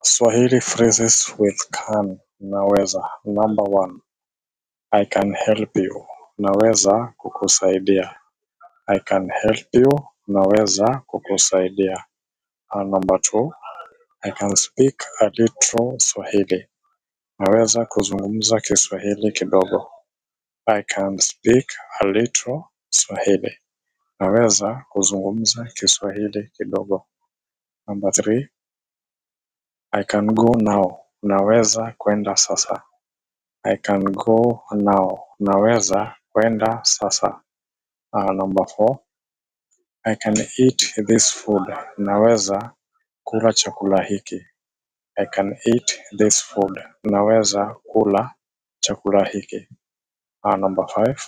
Swahili phrases with can. Naweza. Number one, I can help you. Naweza kukusaidia. I can help you. Naweza kukusaidia. Number two, I can speak a little Swahili. Naweza kuzungumza Kiswahili kidogo. I can speak a little Swahili. Naweza kuzungumza Kiswahili kidogo. Number three, I can go now. Naweza kwenda sasa. I can go now. Naweza kwenda sasa. Number four, I can eat this food. Naweza kula chakula hiki. I can eat this food. Naweza kula chakula hiki. Number five,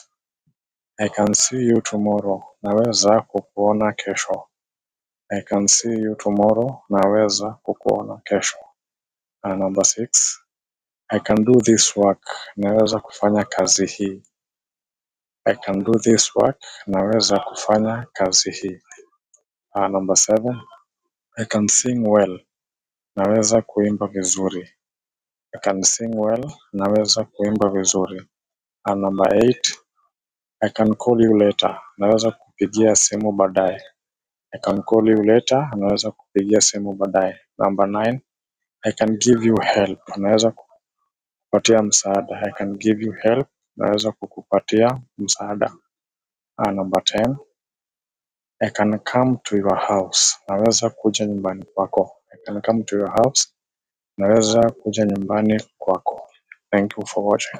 I can see you tomorrow. Naweza kukuona kesho. I can see you tomorrow. Naweza kukuona kesho. Number six, I can do this work. Naweza kufanya kazi hii. I can do this work. Naweza kufanya kazi hii. Number seven, I can sing well. Naweza kuimba vizuri. I can sing well. Naweza kuimba vizuri. Number eight, I can call you later. Naweza kupigia simu baadaye. I can call you later. Naweza kupigia simu baadaye. Number nine, I can give you help. Naweza kukupatia msaada. I can give you help. Naweza kukupatia msaada. Number 10, I can come to your house. Naweza kuja nyumbani kwako. I can come to your house. Naweza kuja nyumbani kwako. Thank you for watching.